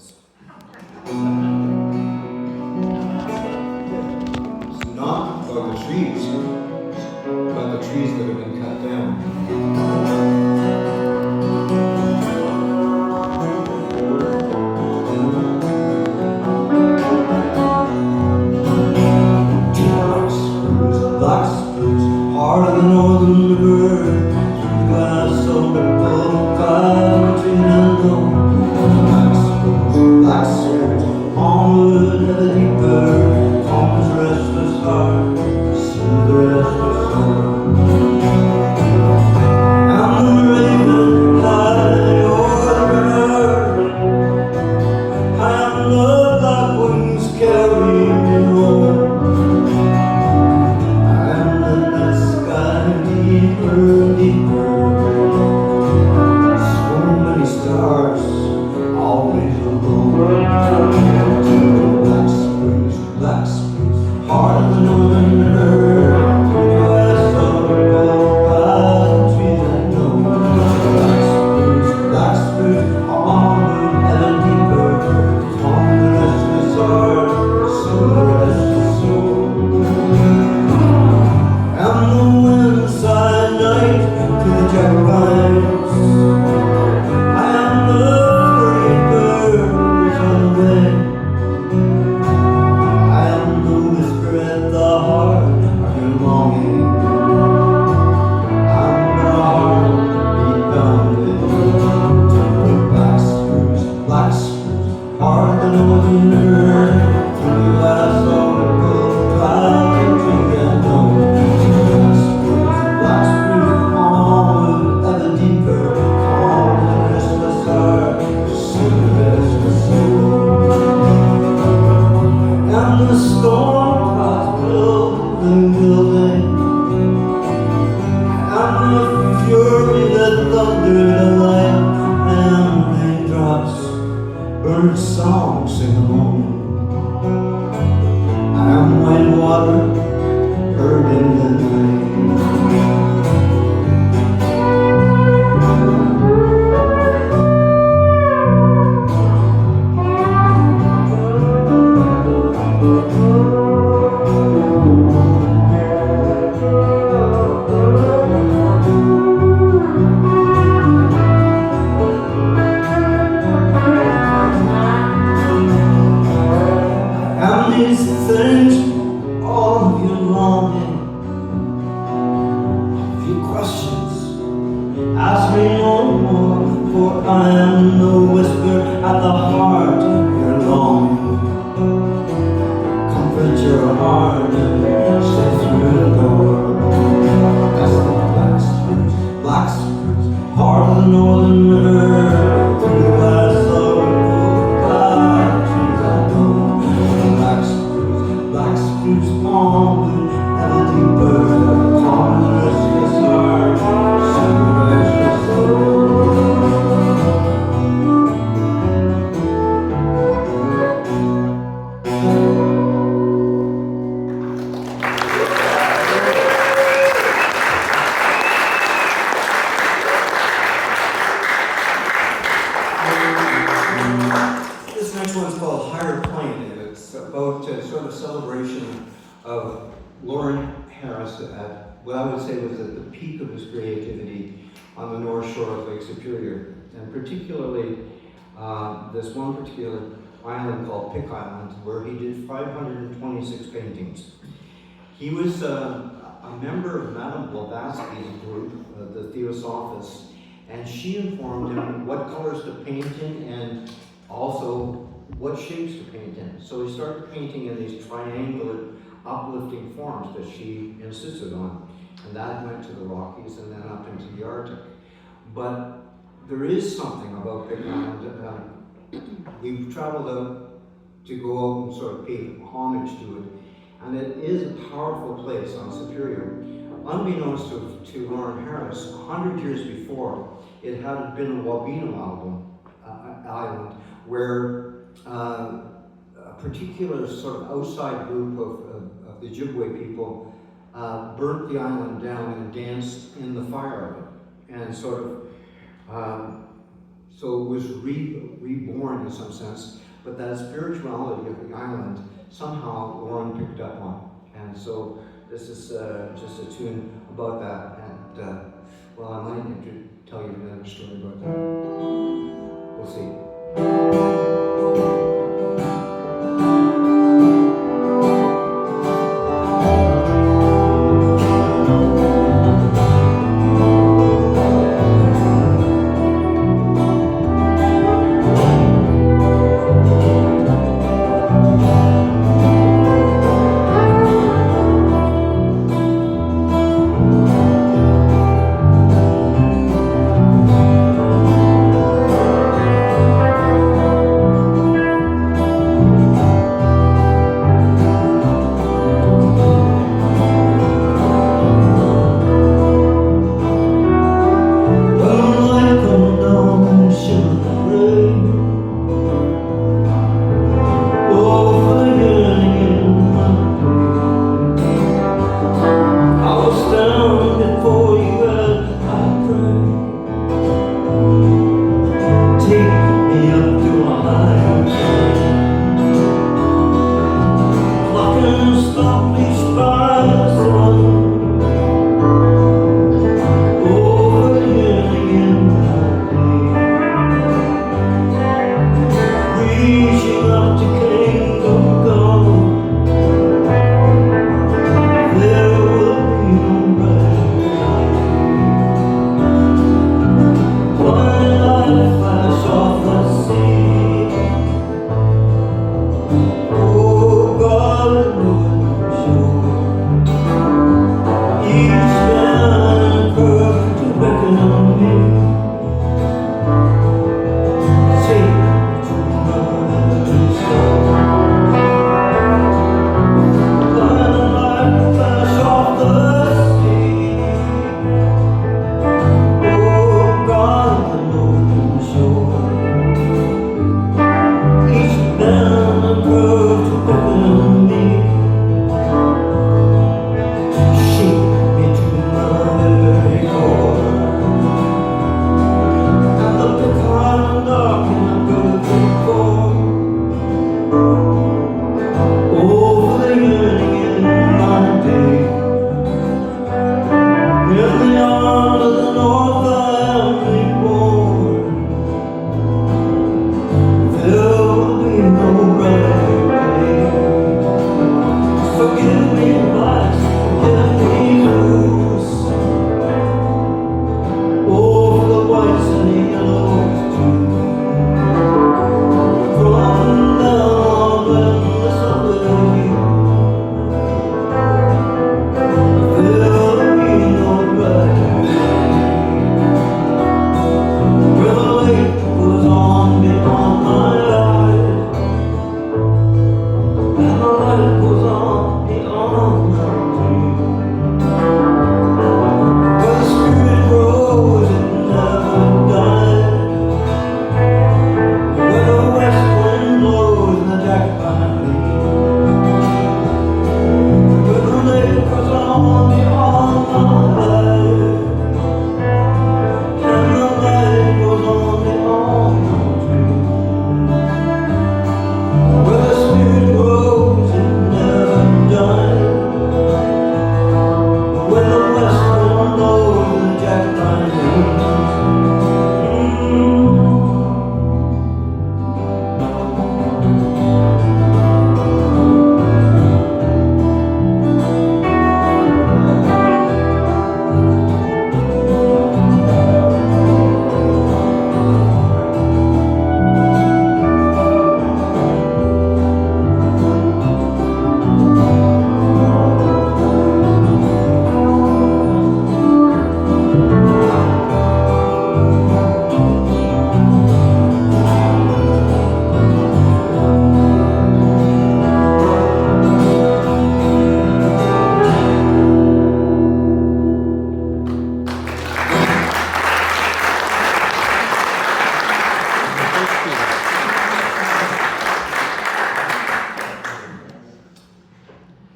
is. It's not about the trees, but the trees that have been cut down. Black spruce, heart of the northern river, through the glass of the book, between unknown. Black spruce, onward ever deeper, Tom's restless heart, soothe the restless soul. And the raven high o'er the river, I am the black wings carry me home. Deeper, deeper, so many stars, always alone. Black spruce, heart of the northern river, through the west of the both paths trees that know. Black spruce, onward ever deeper, on the restless heart, so the restless soul. And the wind sighed night to the jack pines. I am the free birds on the wing. I am the whisper at the heart of your longing. I'm the heart beat bounded to the black spruce, heart of the northern river, through the glass of the gold cloud tree that know. Black spruce, onward ever deeper, calm the restless heart, soothe the restless soul. And the storm clouds building, and the fury that thundered the light, and raindrops, bird song sing along. I am white water, heard in the night. And these things, all of your longing, a few questions, ask me no more, for I am the whisper at the heart of your longing. Comfort your heart and step through the door. That's the black spruce, heart of the northern river, through the glass of the cloud trees I know. Black spruce, onward ever deeper, calm the restless heart, soothe the restless soul. This next one's called Higher Plane, and it's about sort of celebration of Lauren Harris at what I would say was at the peak of his creativity on the North Shore of Lake Superior, and particularly this one particular island called Pick Island, where he did 526 paintings. He was a member of Madame Blavatsky's group, the Theosophists, and she informed him what colors to paint in and also what shapes to paint in. So he started painting in these triangular, uplifting forms that she insisted on. And that went to the Rockies and then up into the Arctic. But there is something about Big Island. We've traveled out to go out and sort of pay homage to it. And it is a powerful place on Superior. Unbeknownst to Lauren Harris, 100 years before, it had been a Wabino island where a particular sort of outside group of the Ojibwe people burnt the island down and danced in the fire of it, and sort of So it was reborn in some sense, but that spirituality of the island, somehow Lauren picked up on. And so this is just a tune about that. And well, I might need to tell you another story about that. We'll see.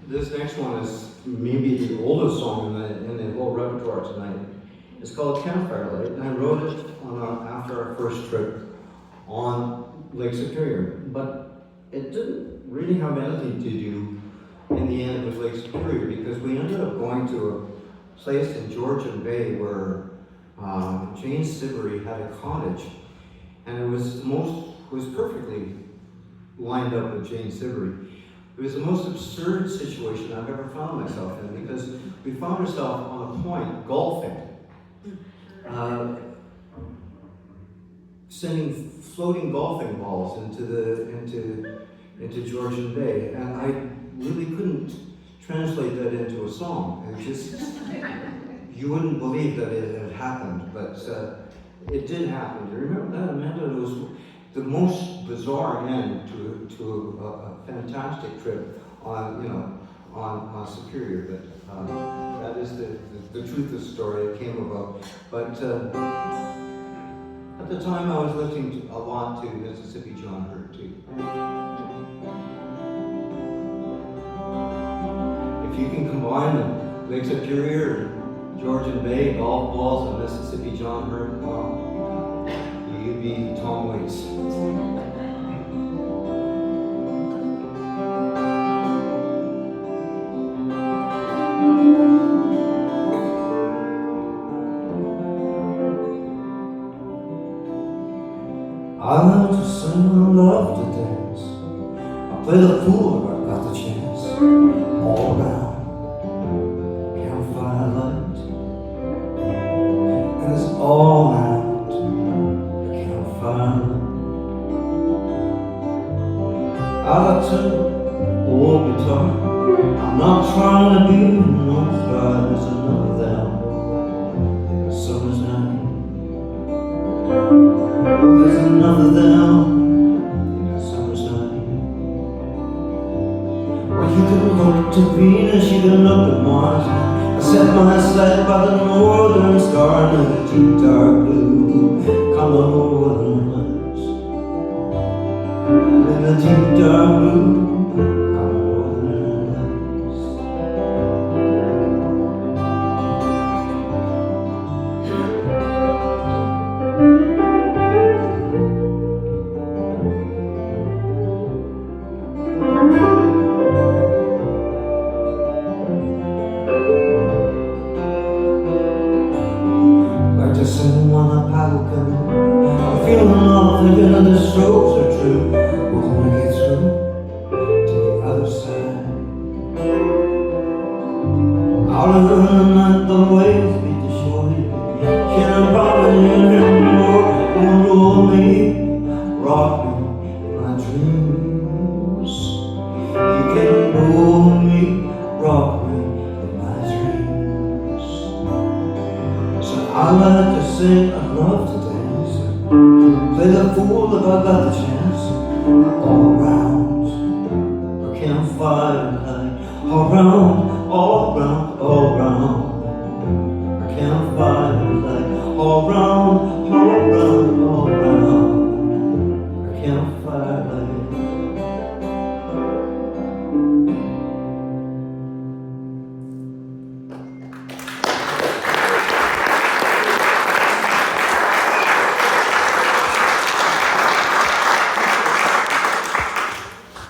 This next one is maybe the oldest song in the whole repertoire tonight. It's called Campfire Light, and I wrote it after our first trip on Lake Superior, but it didn't really have anything to do in the end with Lake Superior, because we ended up going to a place in Georgian Bay where Jane Siberry had a cottage, and it was perfectly lined up with Jane Siberry. It was the most absurd situation I've ever found myself in, because we found ourselves on a point golfing, sending floating golfing balls into Georgian Bay, and I really couldn't translate that into a song. It just, you wouldn't believe that it had happened, but it did happen. Do you remember that, Amanda? It was the most bizarre end to a fantastic trip on Superior, but that is the truth of the story. It came about. But at the time, I was listening a lot to Mississippi John Hurt too. If you can combine Lake Superior and Georgian Bay, golf balls, and Mississippi John Hurt, wow, you'd be Tom Waits. I learned to sing, I love to dance. I play the fool if I got the chance. All around, campfire light, and it's all around the campfire light. I got to old guitar. I'm not trying to be no star. There's another there in a summer's night. There's another them in a summer's night. Well, you can look to Venus, you can look at Mars. I set my sight by the northern star in the deep dark blue, color northern lights. In the deep dark blue,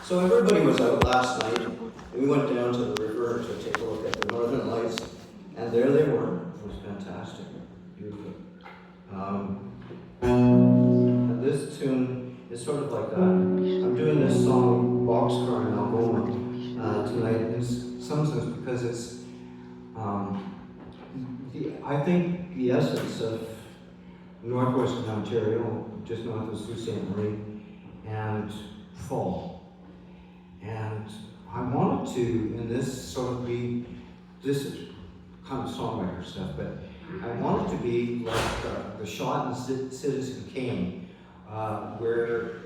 so everybody was out last night, and we went down to the river to take a look at the northern lights, and there they were. It was fantastic, beautiful. And this tune is sort of like that. I'm doing this song, Boxcar in Algoma, tonight, in some sense because it's, I think the essence of northwestern Ontario, just north of Sault Ste. Marie, and fall. And I wanted to, in this sort of be, this is kind of songwriter stuff, but I wanted to be like the shot in Citizen Kane, where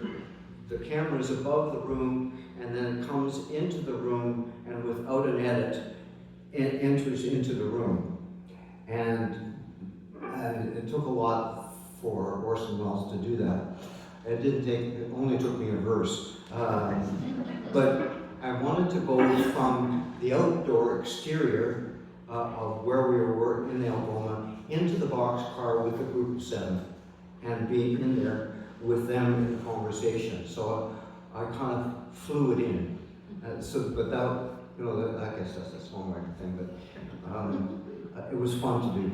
the camera is above the room and then it comes into the room and without an edit, it enters into the room. And it took a lot for Orson Welles to do that. It only took me a verse. But I wanted to go from the outdoor exterior of where we were in Algoma into the boxcar with a group of 7. and be in there with them in the conversation. So I kind of flew it in. But that, you know, I guess that's a small market thing, but it was fun to do.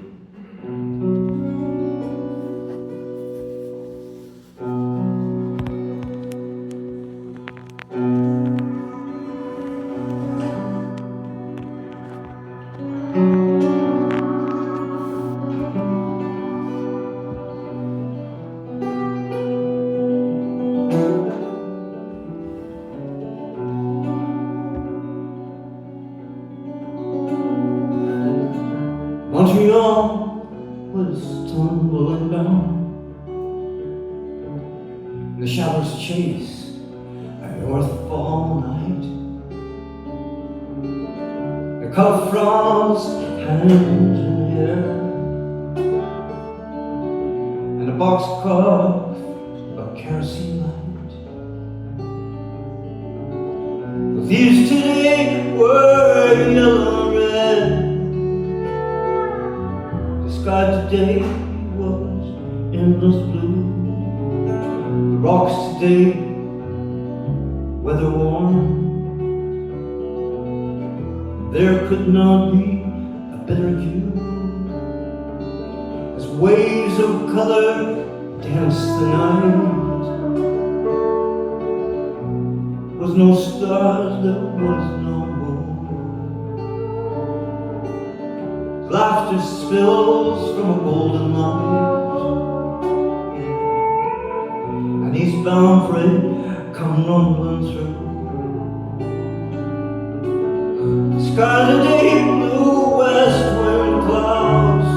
Montreal was tumbling down, the shadows chase a northfall night. The cold frost hangs in the air, and a boxcar of kerosene light. The thieves today were yellow and red. The sky today was endless blue. The rocks today, weather worn. There could not be a better view, as waves of color dance the night. Was no stars, there was no moon. Laughter spills from a golden light, and eastbound freight come rumbling through. The sky today, blue west wind clouds.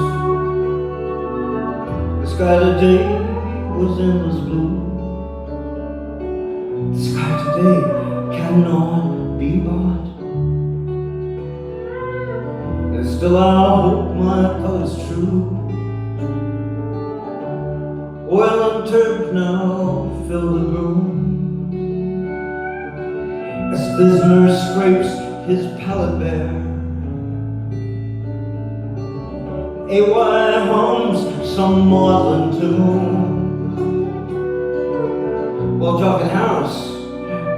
The sky today was endless blue. The sky today cannot be bought. And still I hope my thought is true. Oil and turf now fill the room, as Bismarck scrapes his palette bare. AY hums some maudlin tune, while Jock and Harris,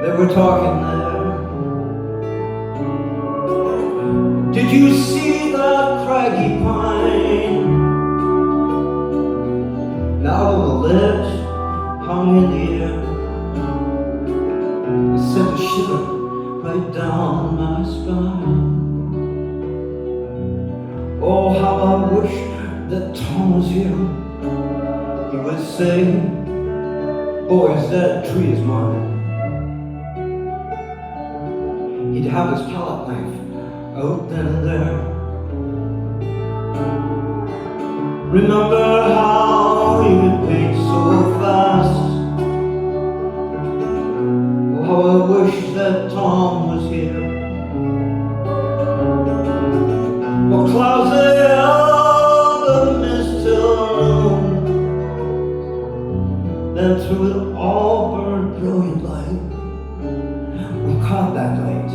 they were talking there. Did you see that craggy pine? Now on the ledge, hung in the air, it sent a shiver right down my spine. Oh, how I wish that Tom was here. He would say, boys, that tree is mine. He'd have his palette knife out then and there. Remember how he would paint so fast. Oh, how I wish that Tom was here. Well, clouds they are, the mist till noon. Then through it all burned brilliant light. We caught that light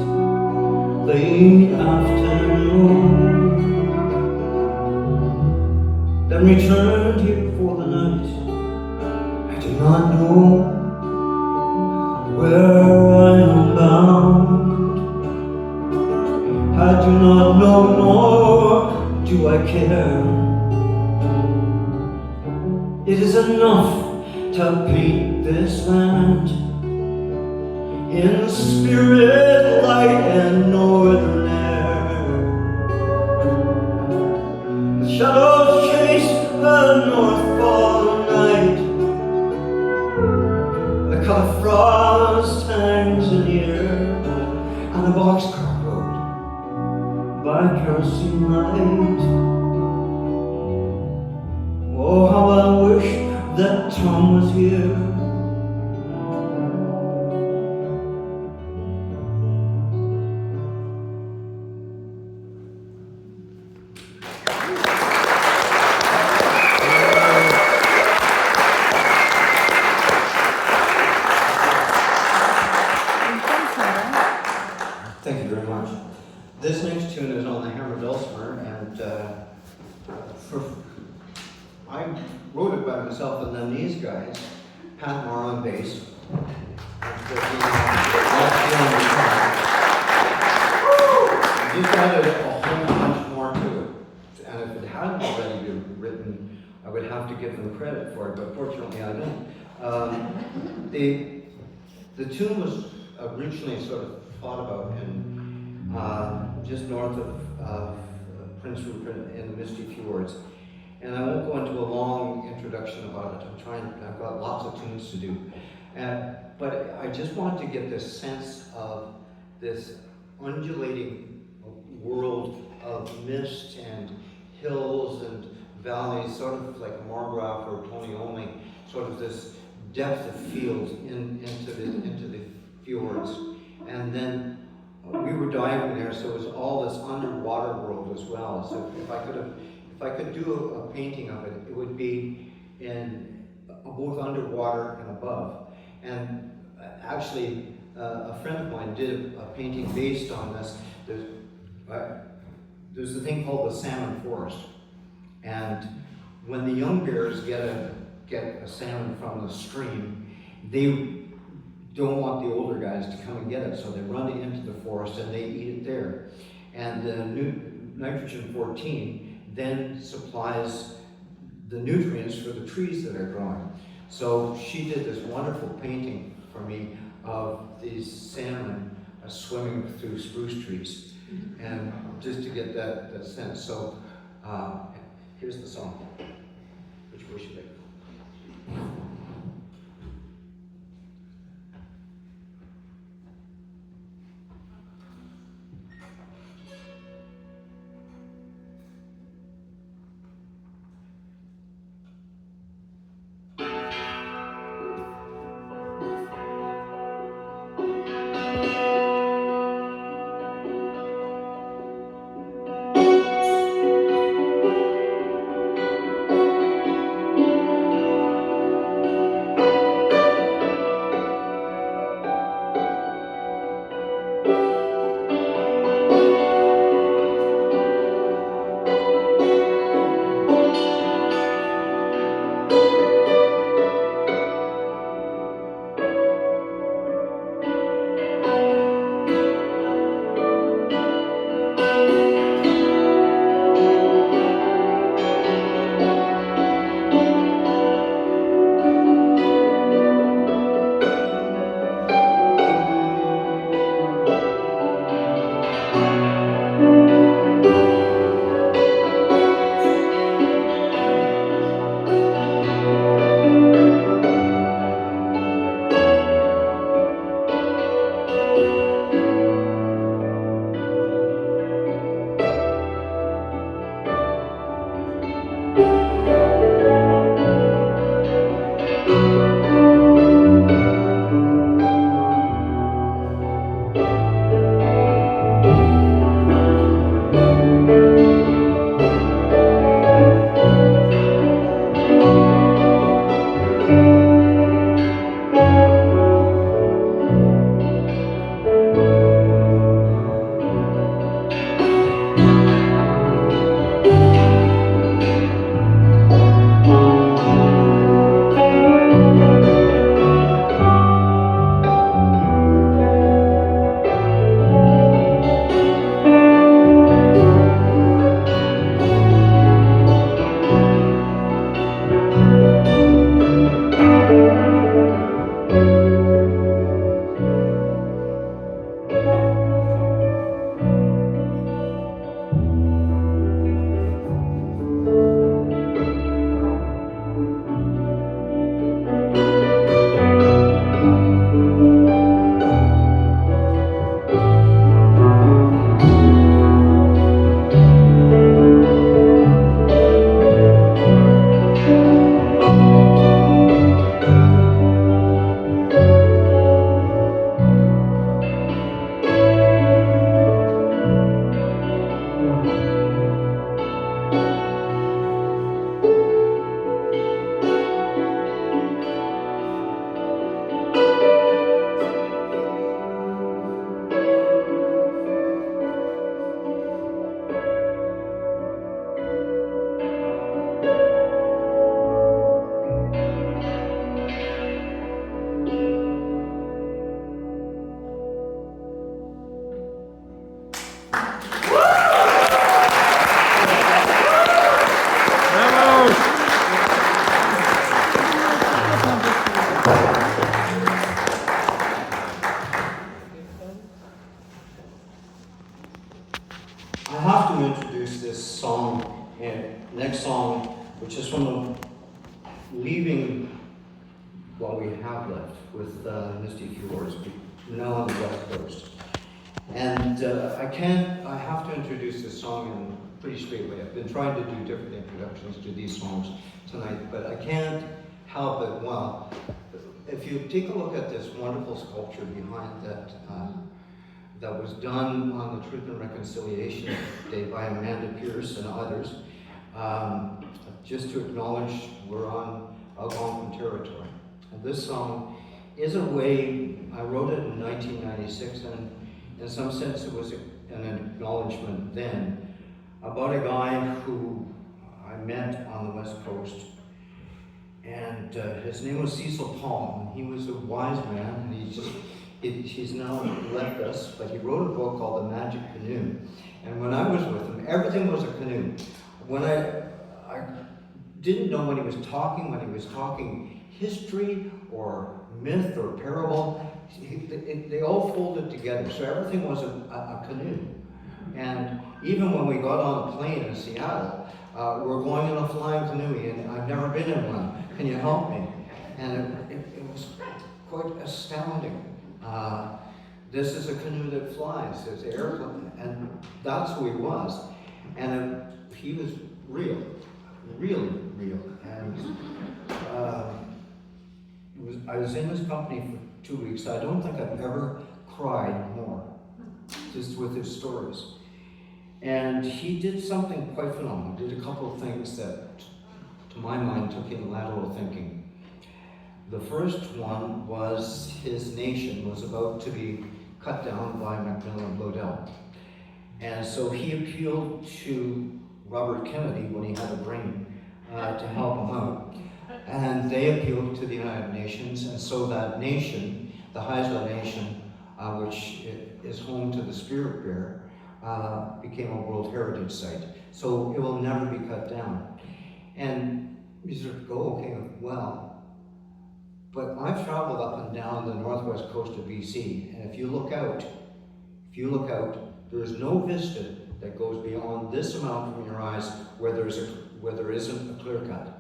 late afternoon. Then returned here for the night. I do not know where I am bound. I do not know, nor do I care. It is enough to paint this land in spirit, light, and northern air. The shadows chase the northfall night. The color frost hangs in the air, and the boxcar road by kerosene light. Oh, how I wish that Tom was here. Thank you very much. This next tune is on the hammer dulcimer, and I wrote it back by myself, and then these guys, Pat Moore on bass, just added a whole bunch more to it. And if it hadn't already been written, I would have to give them credit for it, but fortunately I don't. The tune was originally sort of thought about in just north of Prince Rupert in the Misty Fjords. And I won't go into a long introduction about it. I've got lots of tunes to do. But I just want to get this sense of this undulating world of mist and hills and valleys, sort of like Margraf or Tony Only, sort of this depth of field into the fjords. And then we were diving there, so it was all this underwater world as well. So if I could do a painting of it, it would be in both underwater and above. And actually, a friend of mine did a painting based on this. There's a thing called the salmon forest, and when the young bears get a salmon from the stream, they don't want the older guys to come and get it, so they run into the forest and they eat it there. And the nitrogen 14 then supplies the nutrients for the trees that are growing. So she did this wonderful painting for me of these salmon swimming through spruce trees, and just to get that sense. So here's the song. Which way should I go? which is from leaving what we have left with Misty Fjords. We're now on the West Coast. And I have to introduce this song in a pretty straight way. I've been trying to do different introductions to these songs tonight, but I can't help it. Well, if you take a look at this wonderful sculpture behind that, that was done on the Truth and Reconciliation Day by Amanda Pierce and others, just to acknowledge we're on Algonquin territory. And this song is a way, I wrote it in 1996, and in some sense it was an acknowledgement then about a guy who I met on the West Coast. And his name was Cecil Palm. He was a wise man, and he's now left us, but he wrote a book called The Magic Canoe. And when I was with him, everything was a canoe. When I didn't know when he was talking history or myth or parable, they all folded together. So everything was a canoe. And even when we got on a plane in Seattle, we're going in a flying canoe, and I've never been in one. Can you help me? And it was quite astounding. This is a canoe that flies. There's an airplane, and that's who he was. And he was real, really real. And I was in his company for 2 weeks. I don't think I've ever cried more, just with his stories. And he did something quite phenomenal. Did a couple of things that, to my mind, took in lateral thinking. The first one was his nation was about to be cut down by Macmillan Bloedel. And so he appealed to Robert Kennedy when he had a brain to help him out. And they appealed to the United Nations, and so that nation, the Haisla Nation, which is home to the Spirit Bear, became a World Heritage Site. So it will never be cut down. And you sort of go, okay, well, but I've traveled up and down the northwest coast of BC, and if you look out, there is no vista that goes beyond this amount from your eyes where there isn't a clear cut.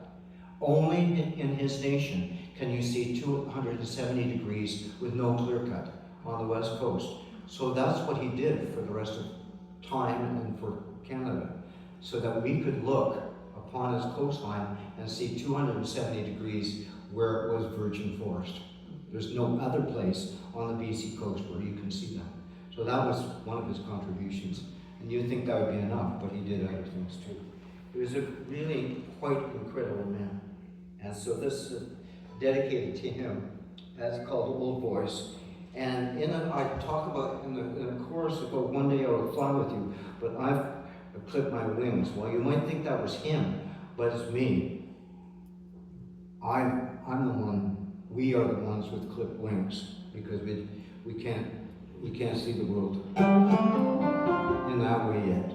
Only in his nation can you see 270 degrees with no clear cut on the west coast. So that's what he did for the rest of time and for Canada, so that we could look upon his coastline and see 270 degrees where it was virgin forest. There's no other place on the BC coast where you can see that. So that was one of his contributions. And you'd think that would be enough, but he did other things too. He was a really quite incredible man. And so this is dedicated to him. That's called Old Boys. And in it, I talk about, in the chorus about one day I will fly with you, but I've clipped my wings. Well, you might think that was him, but it's me. I'm the one, we are the ones with clipped wings, because we can't see the world in that way yet.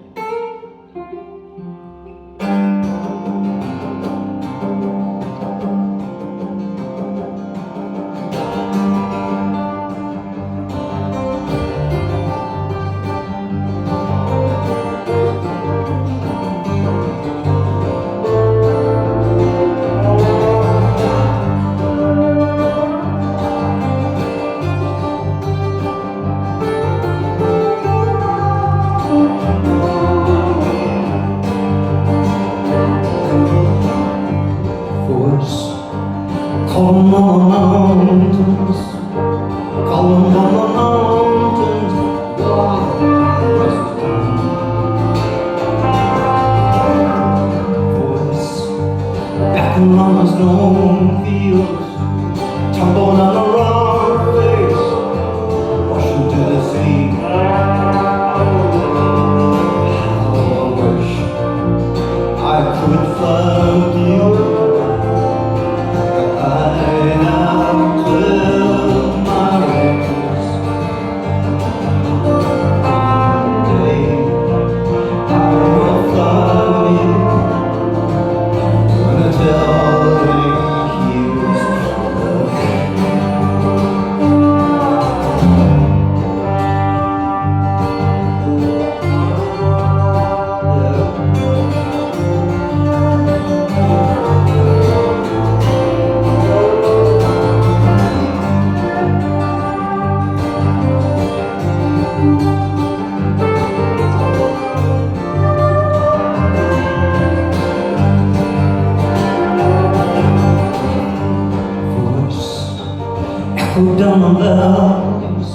down the valleys,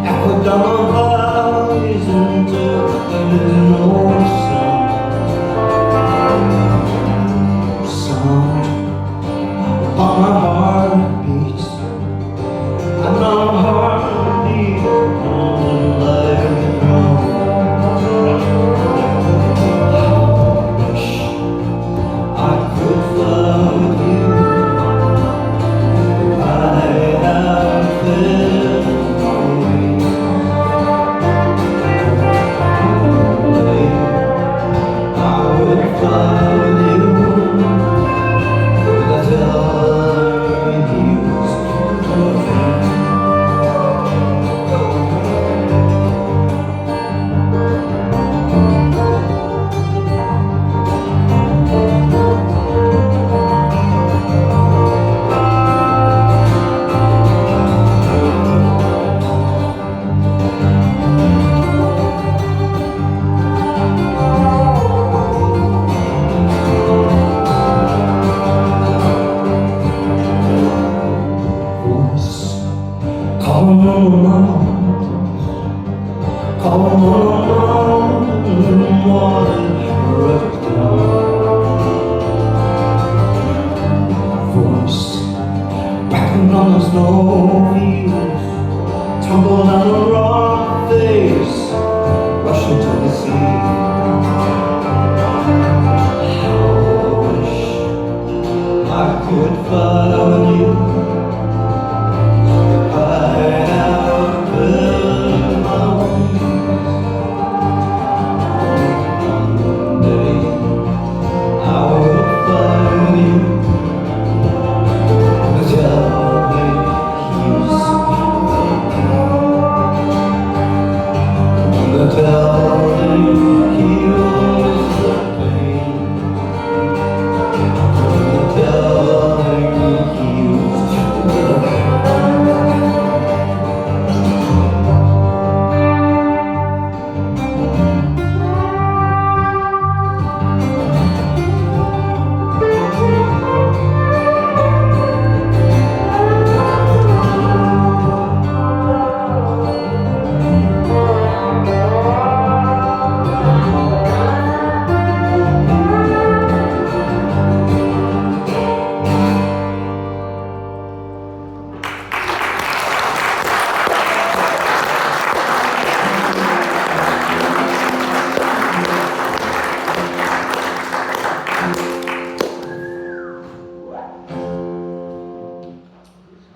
echo down the valleys until there is no sound upon my heart beats, and my heart beats on the ground. I wish I could fly with you. I have been away. I would fly with you. That's all I used to think. Calling on the mountains, calling on the mountain water rushes down. Voice backing on the snow fields, tumble down the rock face, rushing to the sea. How I wish I could fly with you.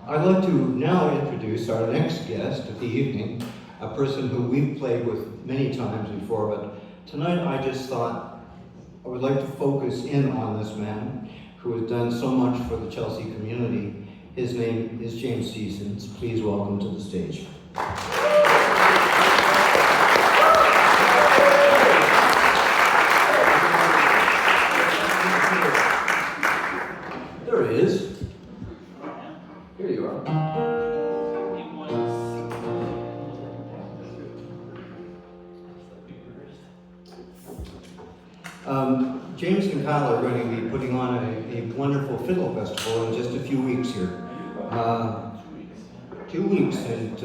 I'd like to now introduce our next guest of the evening, a person who we've played with many times before, but tonight I just thought I would like to focus in on this man who has done so much for the Chelsea community. His name is James Seasons. Please welcome to the stage. There he is. Here you are. James and Kyle are going to be putting on a wonderful fiddle festival in just a few weeks here. 2 weeks, and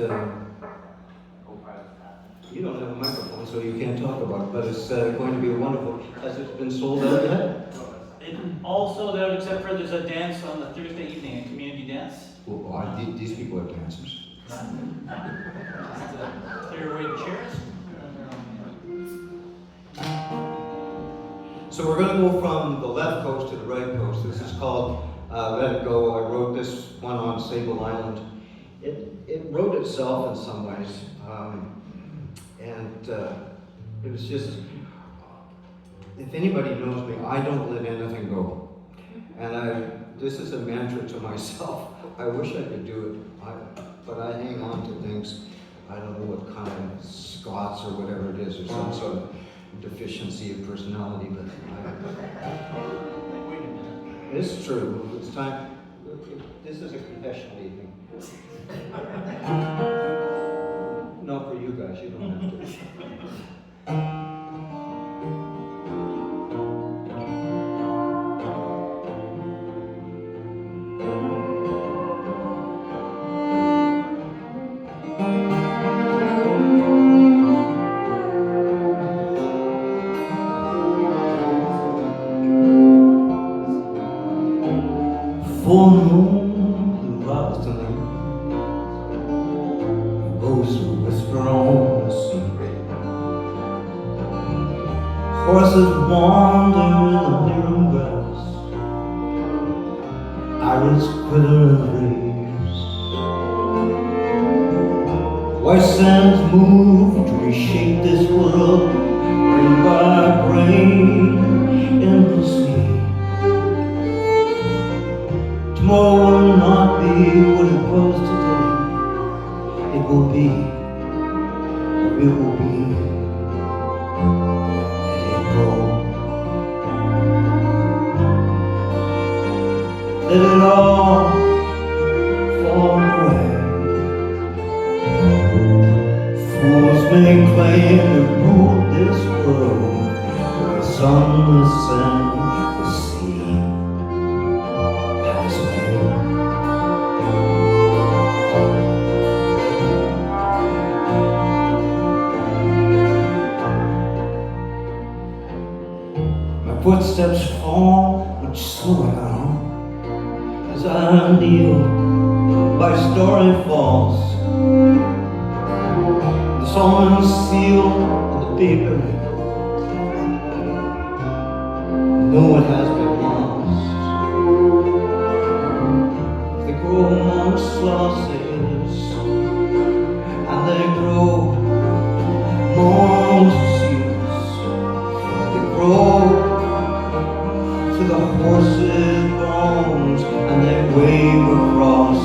you don't have a microphone, so you can't talk about it, but it's going to be wonderful. Has it been sold out yet? It all sold out except for there's a dance on the Thursday evening, a community dance. Well, these people are dancers. Just to clear away the chairs. So we're going to go from the left coast to the right coast. This is called Let It Go. I wrote this one on Sable Island. It wrote itself in some ways, and it was just, if anybody knows me, I don't let anything go. And this is a mantra to myself. I wish I could do it, but I hang on to things. I don't know what kind of Scots or whatever it is, or some sort of deficiency of personality, but it's true. It's time. This is a confessional evening. No, for you guys, you don't have to. Rose who whisper on the sea. Horses wander in the clearing grass. Iris quiver in the breeze. White sands move to reshape this world, grain by grain in the sea. Tomorrow will not be what it was today. It will be, or it will be. Let it go. Let it all fall away. Fools may claim to rule this world, but the sun, the sand, the sea pass away. My footsteps fall much slower now as I kneel by starry falls. The song seal of the paper. No, it has been lost. They grow among sauces, and they grow among seals. They grow to the horses' bones, and they wave across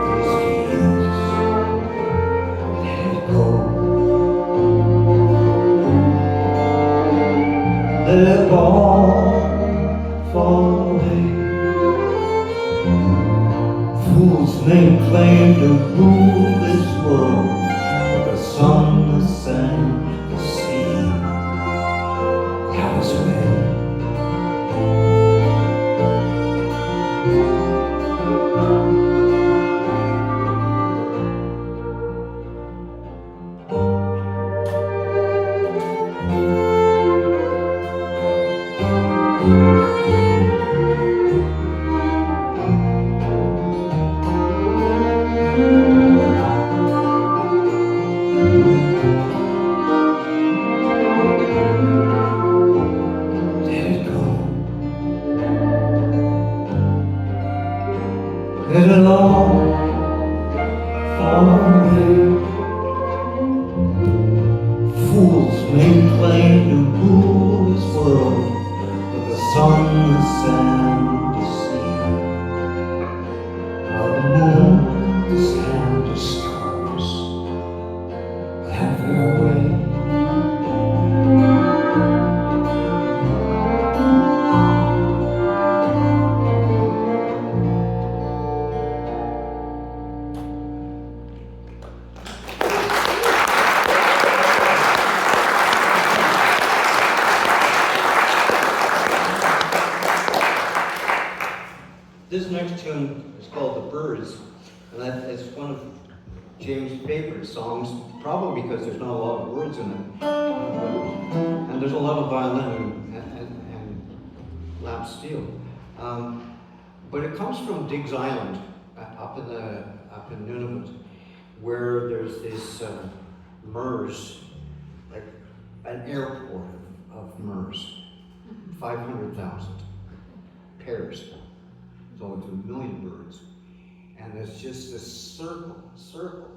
these fields. Let it go. Let it all fall away. Fools may claim to rule this world, but the sun, the sand, the sea pass away. Let it all fall away. Fools may claim to rule this world, but the sun, the sand, the sea, while the moon, the sand, the stars have their way. This next tune is called The Birds, and that is one of James' favorite songs, probably because there's not a lot of words in it. And there's a lot of violin and lap steel. But it comes from Diggs Island, up in Nunavut, where there's this MERS, like an airport of MERS, 500,000 pairs. So it's 1 million birds. And it's just this circle.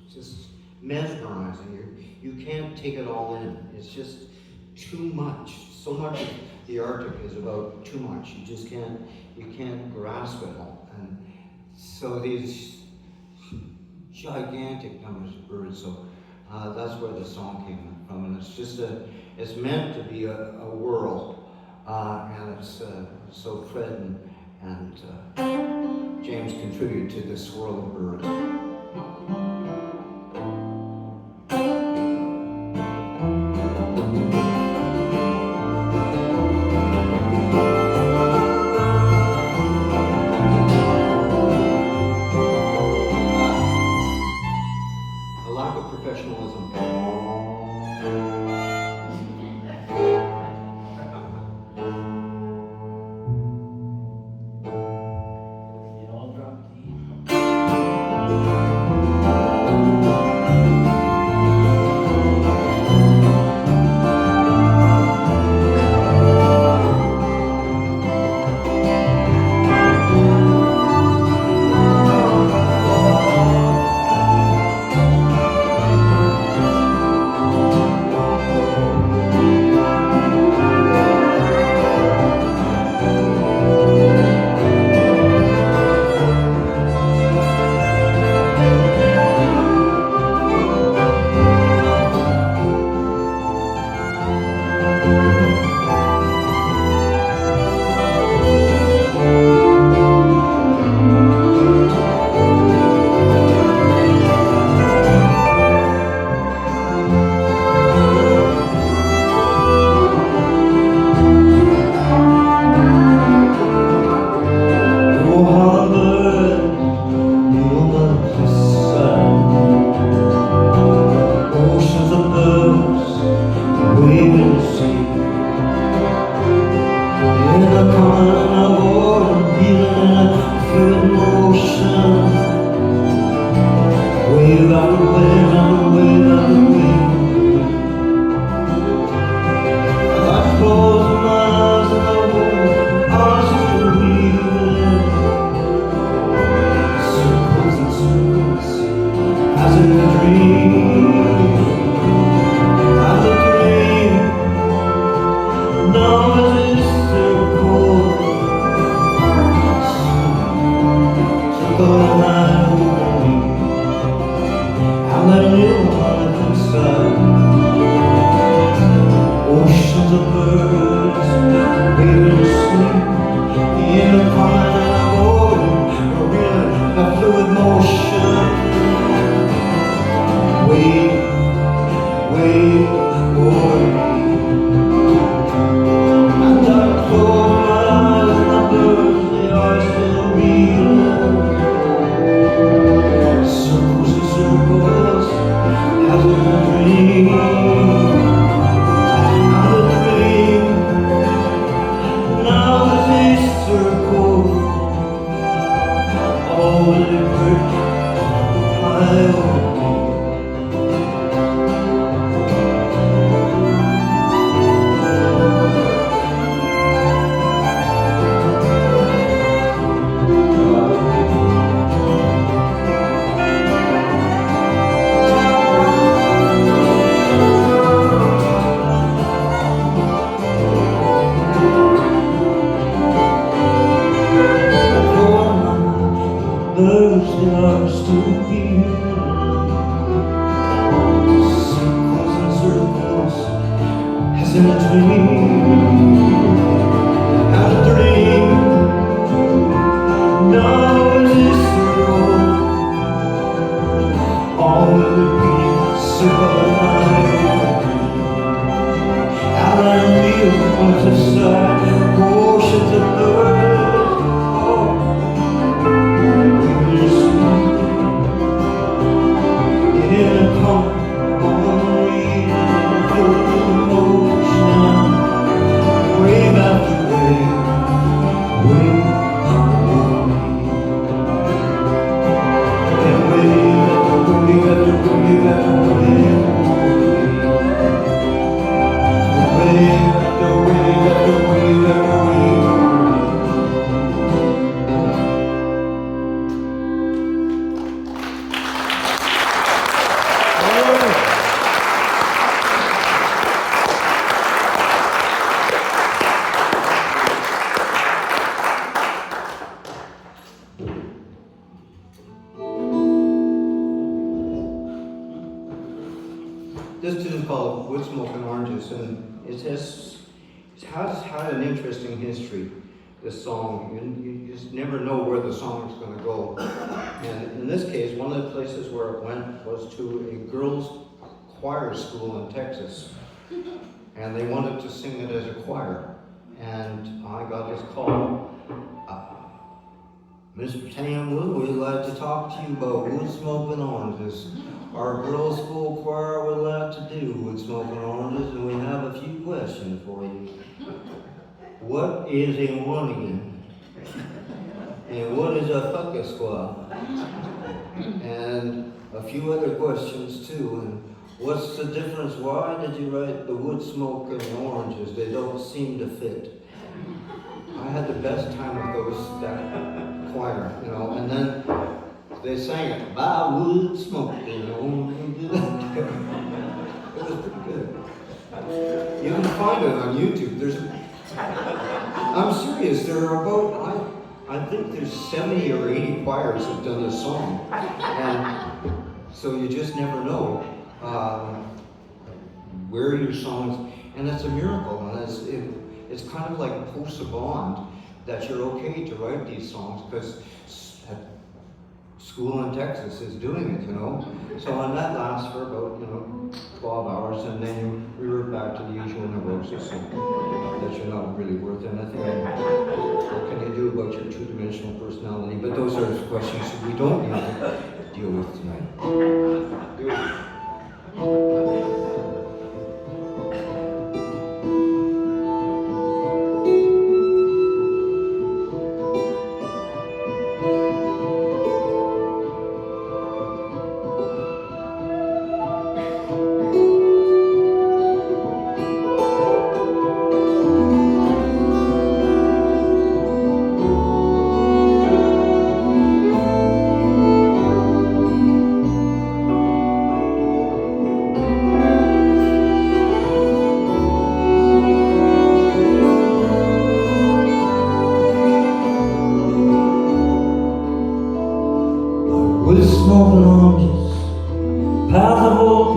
It's just mesmerizing. You can't take it all in. It's just too much. So much of the Arctic is about too much. You just can't grasp it all. And so these gigantic numbers of birds. So that's where the song came from. And it's meant to be a whirl. And it's so Fred and James contribute to this swirl of birds. A lack of professionalism. You all dropped the Wave after wave after wave after wave. As I close my eyes and I won't ask you to leave. Circles and circles, as in a dream. And the dream now is this circle. Circle around me, and let you on inside. Oceans of birds waving asleep in a fine and a golden, a fluid motion. Wave, wave over me. And I close my eyes and the birds, they are still reeling. Circles and circles, as in a dream. And the dream now is a circle. All the birds fly over me. Birds that are still here. Circles and circles, as in a dream. And a dream now is a circle. All will repeat, circle around. And I feel what's aside, oceans of birds. In a motion, wave after wave, wave after wave, and wave after wave after wave after wave, wave after wave after wave after wave. This tune is called Wood Smoke and Oranges, and it has had an interesting history, this song. You just never know where the song is going to go. And in this case, one of the places where it went was to a girls' choir school in Texas. And they wanted to sing it as a choir. And I got this call. Mr. Tamblyn, we'd like to talk to you about wood smoke and oranges. Our girls' school choir would like to do wood smoke and oranges, and we have a few questions for you. What is a one-in? And what is a fucking squad? And a few other questions too. And what's the difference? Why did you write the wood smoke and oranges? They don't seem to fit. I had the best time with that choir, you know, and then they sang it, by wood smoke, you know. It was pretty good. You can find it on YouTube. I'm serious, there are about, I think there's 70 or 80 choirs have done this song. And so you just never know where your songs, and it's a miracle, and it's kind of like post a bond that you're okay to write these songs because school in Texas is doing it, you know. So and that lasts for about 12 hours, and then we revert back to the usual neurosis that you're not really worth anything. What can you do about your two-dimensional personality? But those are questions we don't need to deal with tonight.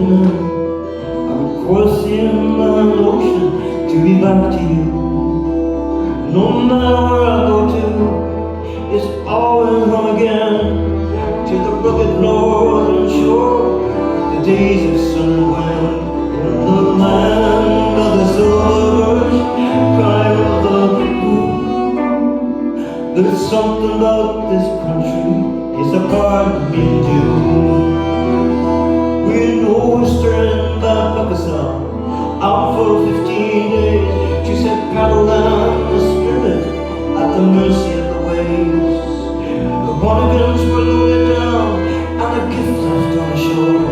canoe, I would cross the inland ocean to be back to you. No matter where I go to, it's always home again, to the rugged northern shore, the days of sun and wind, in the land of the silver birch, cry of the blue. There's something about this country, it's a part of me and you. We know we're stranded by Pakistan, out for 15 days, to set paddle down the spirit at the mercy of the waves. The bargains were loaded down, and the gift left on the shore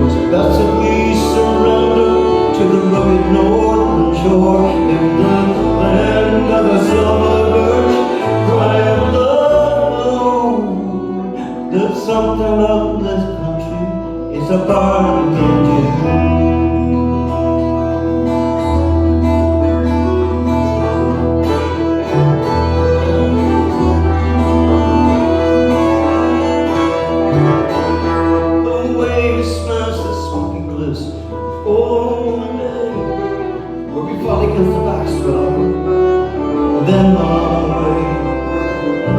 was best that we surrender to the rugged northern shore. In the land of the silver birch, cry of the blue. There's something about this country, it's a part of me and you. Against the backswell, then on the way,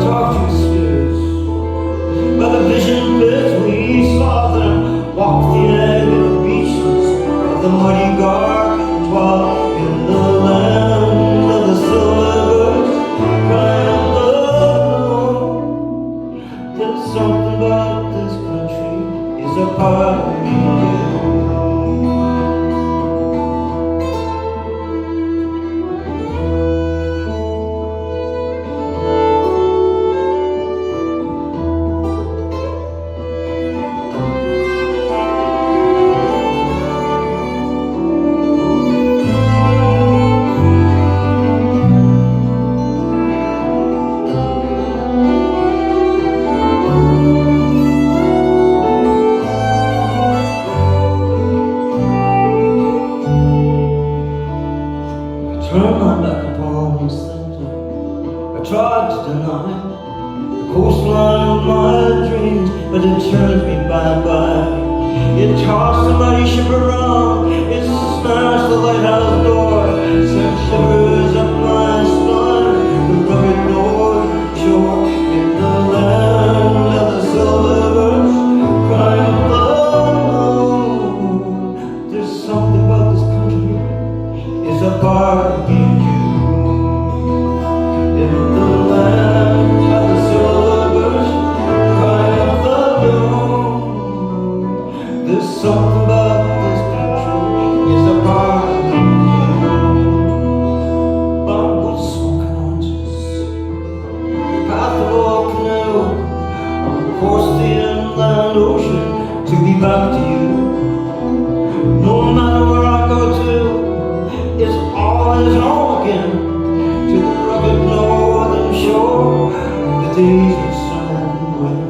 talk to spirits. By the vision pits we saw them walk the agate beaches of the muddy Gargantua in the land of the silver birch, cry of the blue. There's something about this country, it's a part of me and you. Turn my back upon you simply. I tried to deny the coastline of my dreams, but it turns me by and by. It tossed the mighty ship around, it smashed the lighthouse door, sent shivers up my spine, the rugged northern shore, in the land of the silver birch, cry of the moon. There's something about this country, it's a part of me and you. In the land of the silver birch, cry of the moon. There's something about this country, it's a part of me and you. Bamboo smoking oranges, path of old canoe, across the inland ocean to be back to you. No matter where I go to, it's always home again, to the rugged northern shore, the days of sun and wind.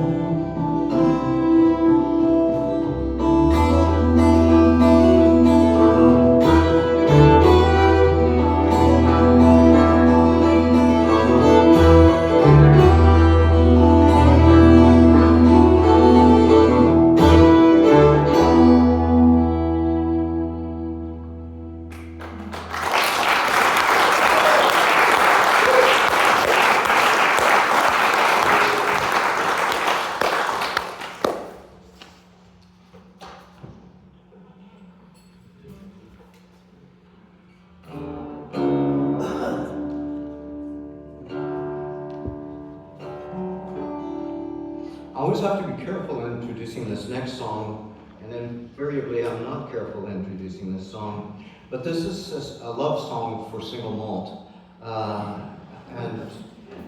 I always have to be careful in introducing this next song, and invariably I'm not careful in introducing this song. But this is a love song for single malt. And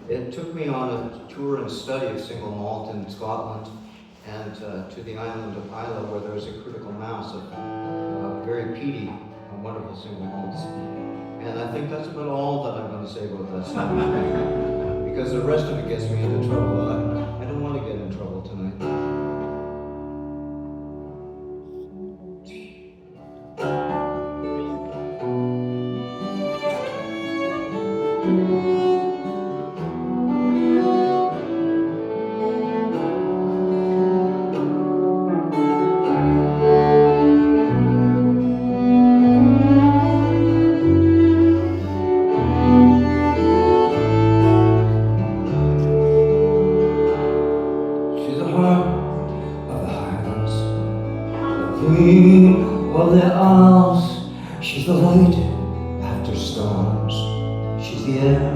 it took me on a tour and study of single malt in Scotland and to the island of Islay, where there's a critical mass of very peaty, wonderful single malts. And I think that's about all that I'm going to say about this. Because the rest of it gets me into trouble. I don't want to get in trouble tonight. Queen of the Isles, she's the light after storms, she's the air.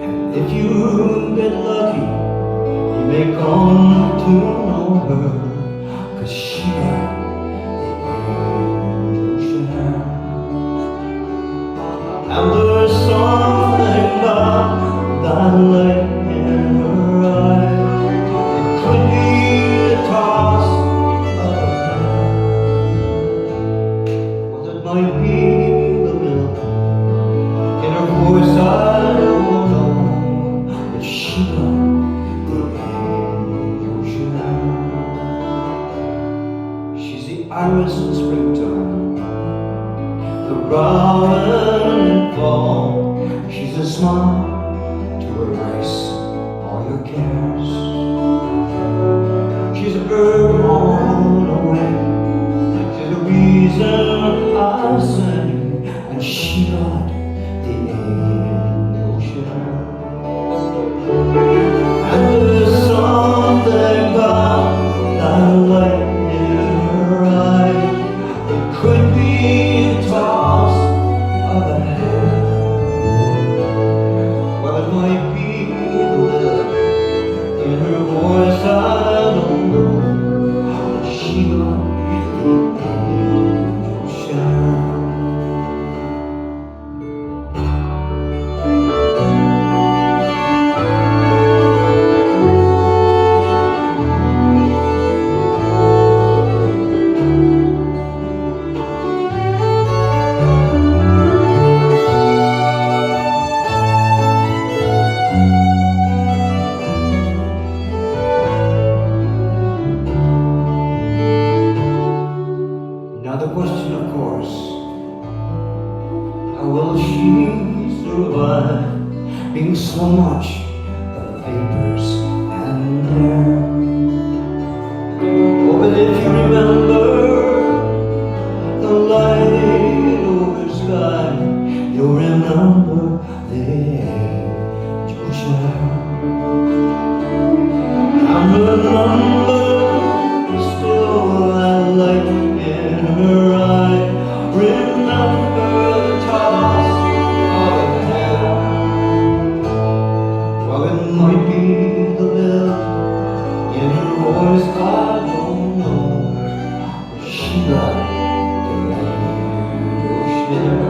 And if you get lucky, you may come to know her, 'cause she got the angel share. And there's something about that light in her eye. It could be the toss of a pen, or it might be the milk in her voice. I don't know, but she got the angel share. She's the iris in springtime, the robin in fall. She's a smile to erase all your cares. She's a bird on the wing, she's the reason I sing, and she got the angel share. And there's something about that light in her eye. It could be a toss of a hair, well, it might be the lilt in her voice. I don't know, but she got the angel share. Now the question, of course, how will she survive being so much of vapors and air? Oh, but if you remember the light over the sky, you'll remember the angel share. And remember still that light in her eye. Remember the toss of a hair. Well, it might be the lilt in her voice, I don't know, but she got the angel share.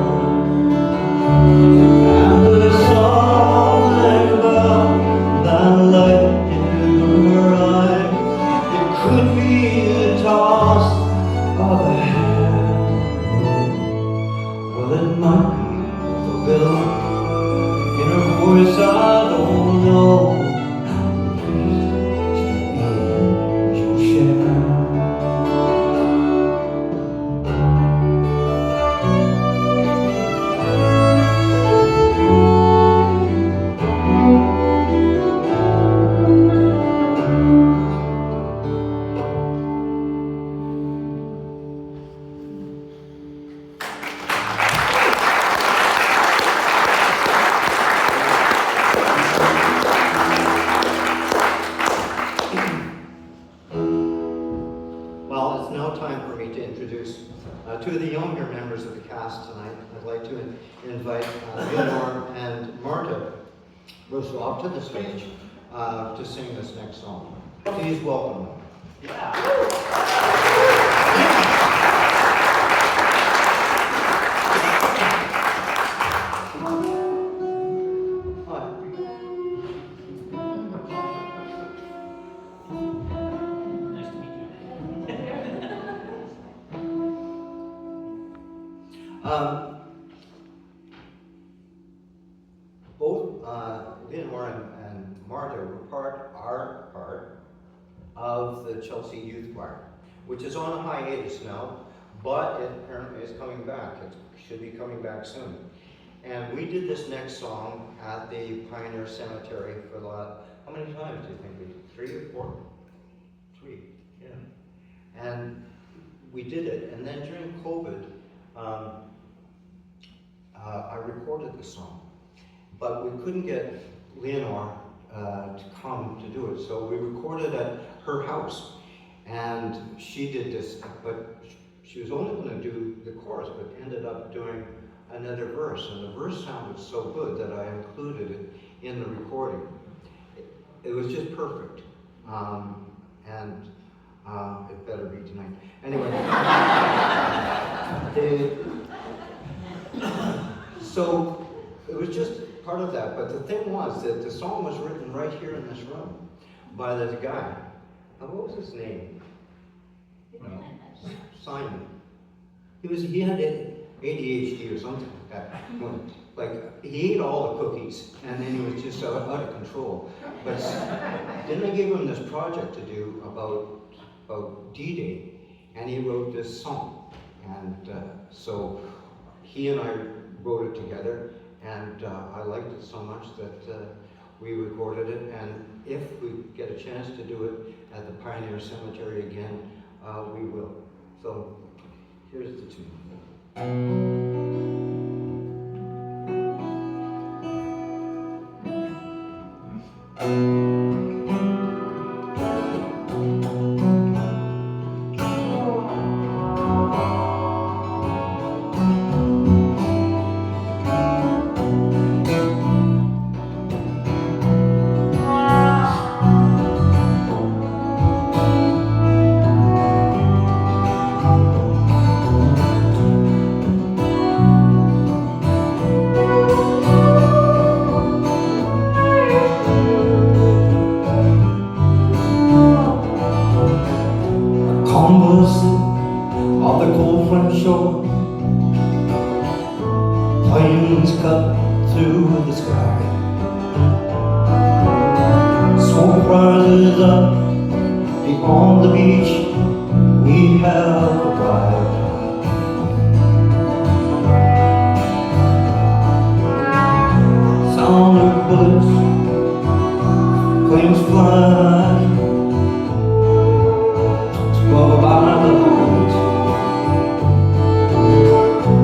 And there's something about that light in her eye. It could be the toss of a hair, well, it might be the lilt in her voice. I don't know, she's the angel share. Well, it's now time for me to introduce two of the younger members of the cast tonight. I'd like to invite Leonore and Marta Rousseau to the stage to sing this next song. Please welcome them. Nice to meet you. Both Leonore and Marta are part of the Chelsea Youth Choir, which is on a hiatus now, but it apparently is coming back. It should be coming back soon. And we did this next song at the Pioneer Cemetery for the last, how many times do you think we did? 3 or 4? 3, yeah. And we did it, and then during COVID, I recorded the song, but we couldn't get Leonore to come to do it, so we recorded at her house. And she did this, but she was only going to do the chorus, but ended up doing another verse. And the verse sounded so good that I included it in the recording. It was just perfect. It better be tonight. Anyway, so it was just part of that. But the thing was that the song was written right here in this room by this guy. What was his name? Simon. He had ADHD or something like that. Like he ate all the cookies, and then he was just out of control. But then they gave him this project to do about D-Day, and he wrote this song. And so he and I wrote it together, and I liked it so much that we recorded it. And if we get a chance to do it at the Pioneer Cemetery again, we will. So here's the tune. Of the cold front shore, planes cut through the sky. Smoke rises up beyond the beach. We have arrived. Sound of bullets, planes fly by the roads.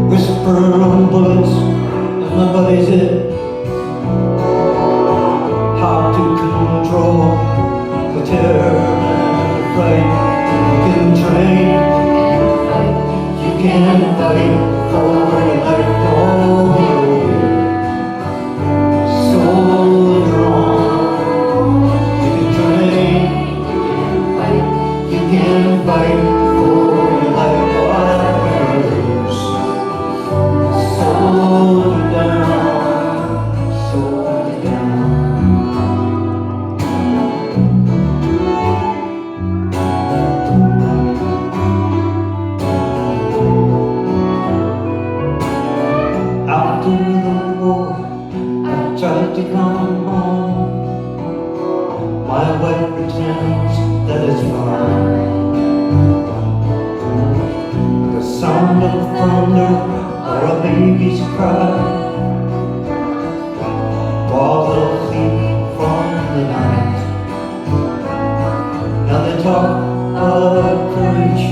Whisper of bullets in my body's head. How to control the terror and the fright. You can train, you can fight for your life. Soldier on, you can train, you can fight for your life. Soldier down, soldier down. After the war, I tried to come home. My wife pretends that it's fine. The sound of thunder or a baby's cry was a thief from the night. Now they talk of courage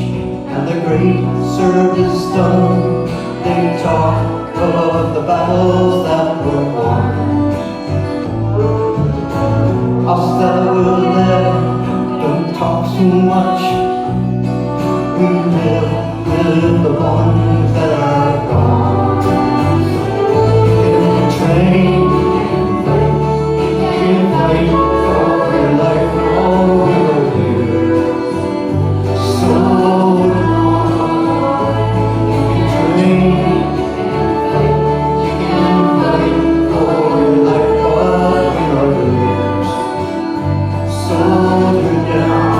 and the great service done. They talk of the battles that were won. Us that were there don't talk so much. We live with the ones that are gone. You can train, you can fight for your life all your years. So you can train, you can fight for your life all your years. Soldier down,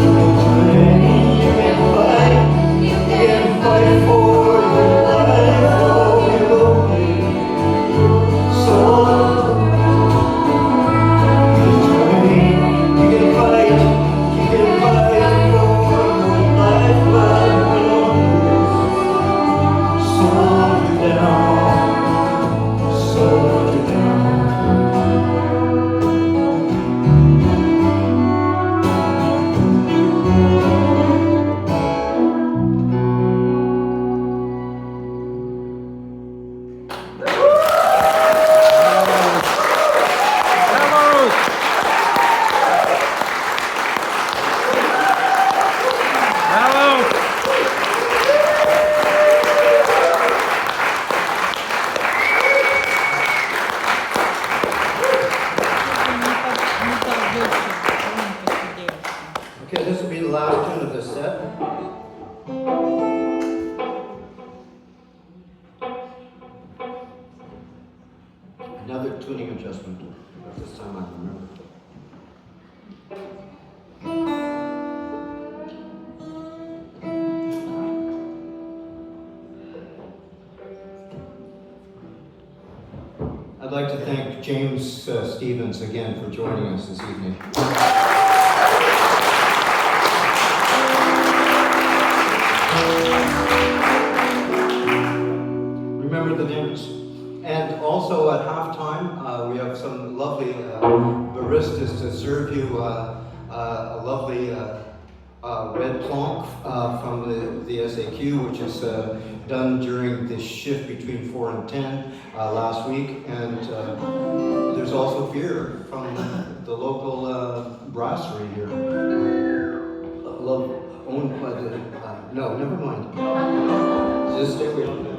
you can train, you can fight, you can fight for your life all your years. Okay, this will be the last tune of this set. Another tuning adjustment, but this time I remember. I'd like to thank James Stevens again for joining us this evening. Remember the names. And also at halftime, we have some lovely baristas to serve you a lovely red plonk from the SAQ, which is done during the shift between 4 and 10 last week. And there's also beer from the local brasserie here. Owned by the, no, never mind. Just stay with me.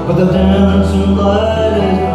But the dancing light is